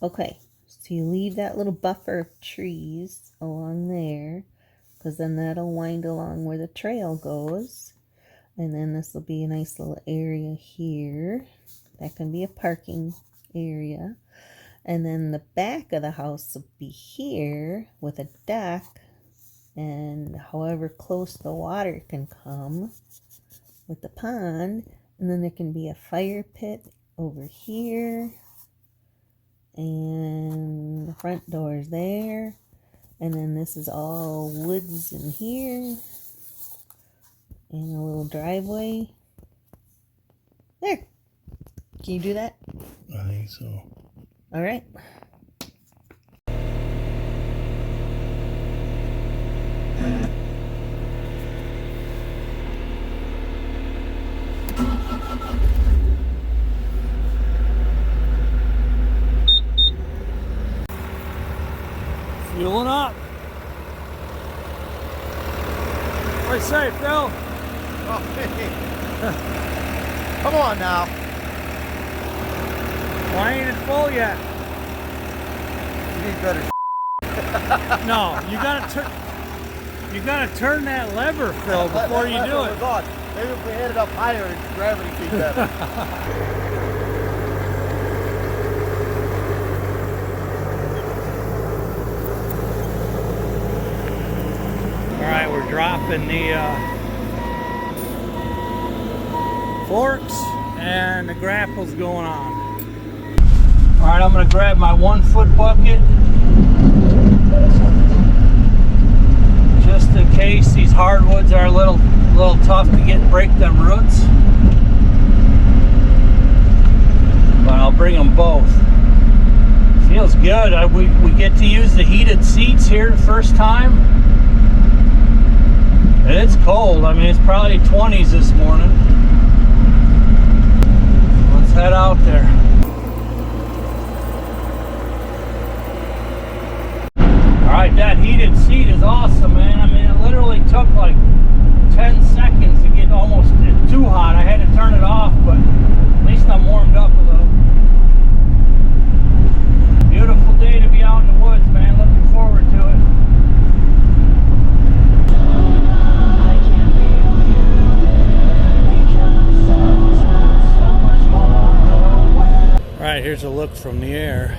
Okay, so you leave that little buffer of trees along there, because then that'll wind along where the trail goes. And then this will be a nice little area here. That can be a parking area. And then the back of the house will be here with a deck. And however close the water can come with the pond. And then there can be a fire pit over here. And the front door's there. And then this is all woods in here. And a little driveway. There. Can you do that? I think so. All right. Fueling up. What do you say, Phil? Oh, hey. Come on now. Why ain't it full yet? You need better. No, you gotta turn that lever, Phil, before you do it. God. Maybe if we had it up higher, gravity would be better. All right, we're dropping the forks and the grapple's going on. All right, I'm gonna grab my 1 foot bucket just in case these hardwoods are a little tough to break them roots. But I'll bring them both. Feels good. We get to use the heated seats here the first time. And it's cold. I mean, it's probably 20s this morning. Let's head out there. Alright, that heated seat is awesome, man. I mean, it literally took like 10 seconds to get almost too hot. I had to turn it off, but at least I'm warmed up a little. Beautiful day to be out in the woods, man. Looking forward to it. Alright, here's a look from the air.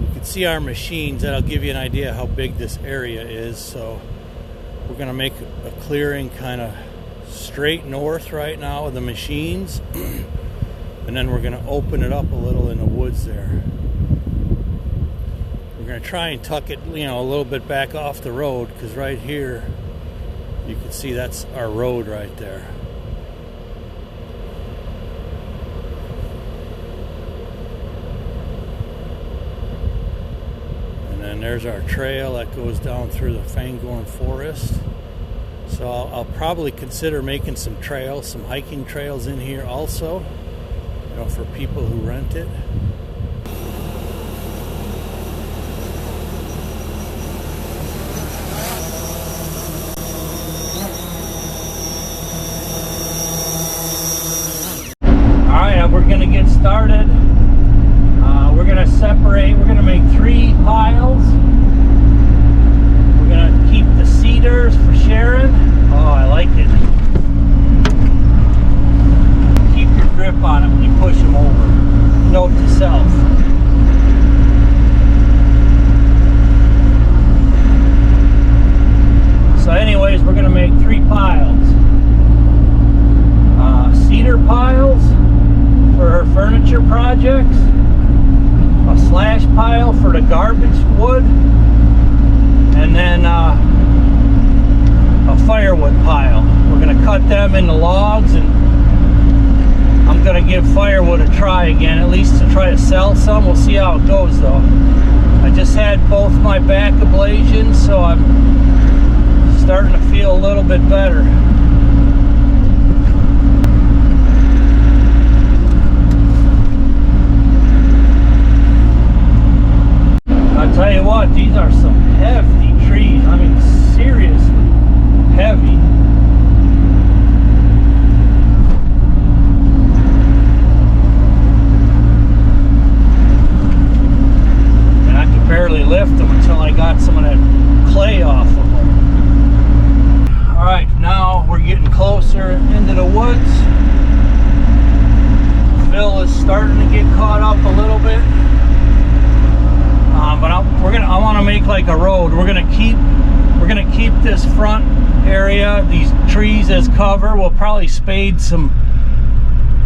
You can see our machines. That'll give you an idea how big this area is. So we're going to make a clearing kind of straight north right now with the machines. And then we're going to open it up a little in the woods there. We're going to try and tuck it, you know, a little bit back off the road, because right here you can see that's our road right there. And then there's our trail that goes down through the Fangorn Forest. So I'll probably consider making some trails, some hiking trails in here also, you know, for people who rent it. We're going to get started. We're going to separate. We're going to make 3 piles. We're going to keep the cedars for sharing. Oh, I like it. Keep your grip on it when you push them over. Note to self. So anyways, we're going to make 3 piles. Cedar piles for her furniture projects, a slash pile for the garbage wood, and then a firewood pile. We're going to cut them into logs, and I'm going to give firewood a try again, at least to try to sell some. We'll see how it goes though. I just had both my back ablations, so I'm starting to feel a little bit better. I'll tell you what, these are some hefty trees. we're gonna keep this front area, these trees as cover. We'll probably spade some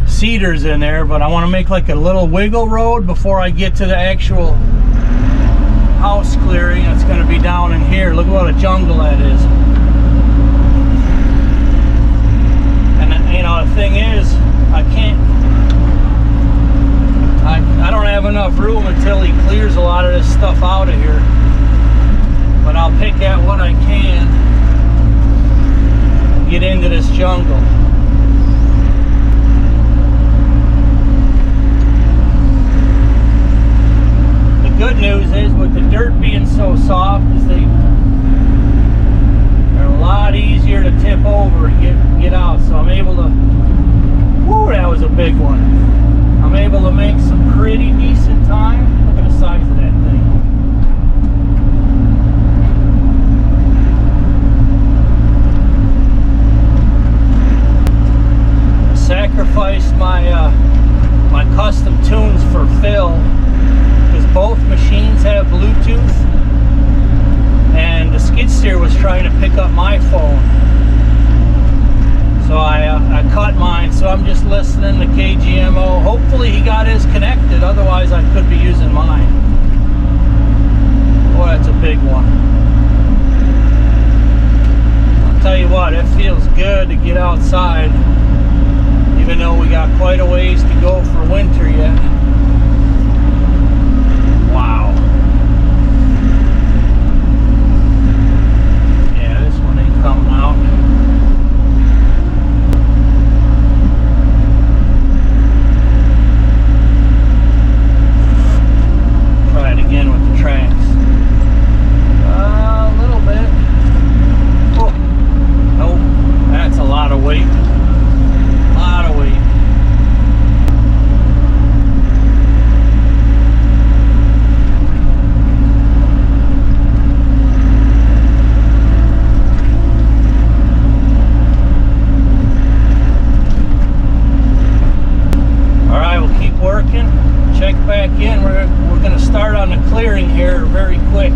cedars in there, but I want to make like a little wiggle road before I get to the actual house clearing. It's going to be down in here. Look at what a jungle that is. And you know, the thing is, I don't have enough room until he clears a lot of this stuff out of here, but I'll pick at what I can, get into this jungle. The good news is, with the dirt being so soft, is they're a lot easier to tip over and get out. So I'm able to, whoo, that was a big one. I'm able to make some pretty decent time. Look at the size of that thing. I sacrificed my custom tunes for Phil, because both machines have Bluetooth, and the skid steer was trying to pick up my phone. So I cut mine, so I'm just listening to KGMO. Hopefully he got his connected, otherwise I could be using mine. Boy, that's a big one. I'll tell you what, it feels good to get outside, even though we got quite a ways to go for winter yet. Wow. Yeah, this one ain't coming out. Try it again with the tracks. A little bit. Oh, nope. That's a lot of weight. A lot of weight. Alright, we'll keep working. Check back in. We're going to start on the clearing here very quick.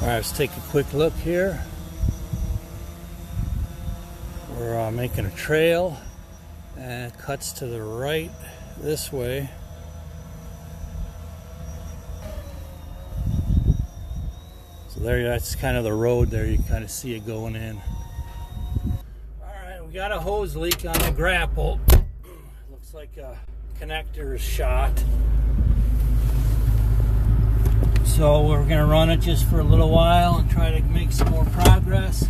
Alright, let's take a quick look here. We're making a trail, and it cuts to the right this way. So there, that's kind of the road there. You kind of see it going in. Alright, we got a hose leak on the grapple. Looks like a connector is shot. So we're going to run it just for a little while and try to make some more progress.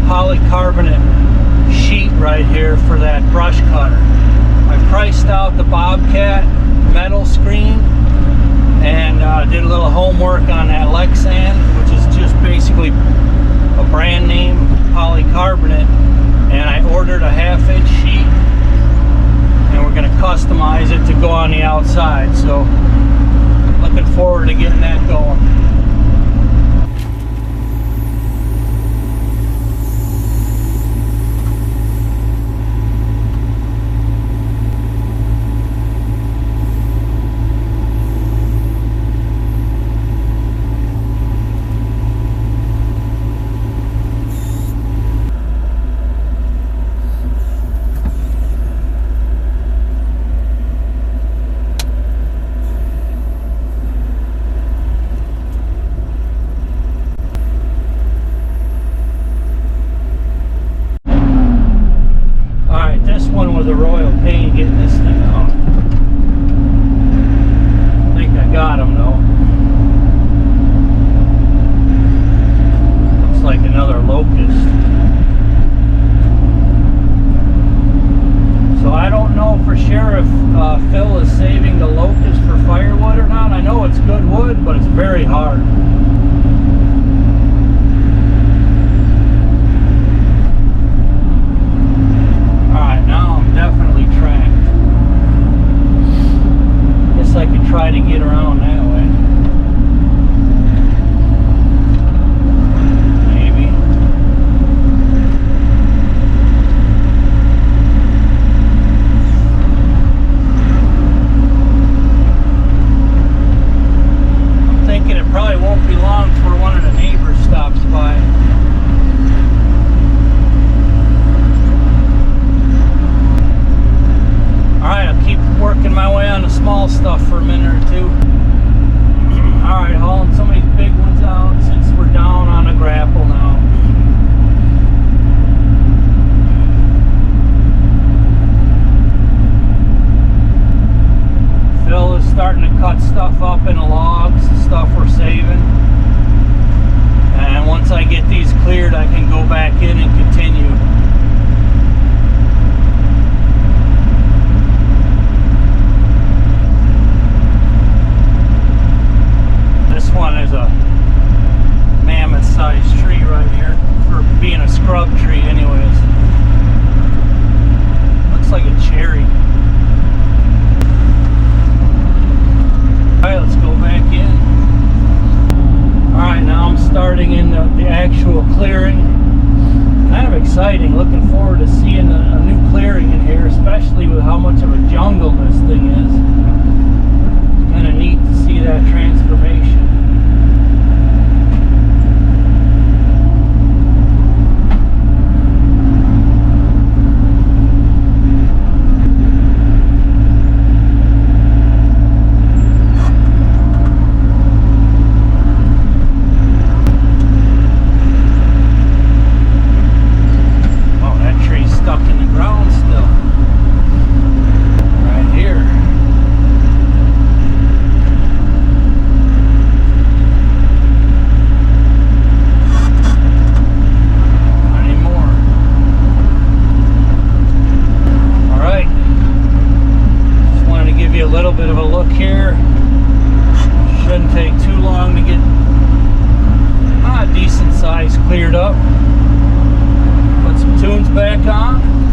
polycarbonate sheet right here for that brush cutter. I priced out the Bobcat metal screen and did a little homework on that Lexan, which is just basically a brand name polycarbonate, and I ordered a 1/2-inch sheet, and we're going to customize it to go on the outside. So looking forward to getting that going. This one was a royal pain getting this thing out. I think I got him though. Looks like another locust. So I don't know for sure if Phil is saving the locust for firewood or not. I know it's good wood, but it's very hard. Definitely tracked. Guess I could try to get around that way. Maybe. I'm thinking it probably won't be long before one of the neighbors stops by. Alright, I'll keep working my way on the small stuff for a minute or two. Alright, hauling some of these big ones out since we're down on a grapple now. Phil is starting to cut stuff up into logs, the stuff we're saving. And once I get these cleared, I can go back in and continue. One is a mammoth sized tree right here for being a scrub tree anyways. Looks like a cherry. Alright, let's go back in. Alright, now I'm starting in the actual clearing. Kind of exciting, looking forward to seeing a new clearing in here, especially with how much of a jungle this thing is. It's kind of neat to see that transformation. Bit of a look here. Shouldn't take too long to get a decent size cleared up. Put some tunes back on.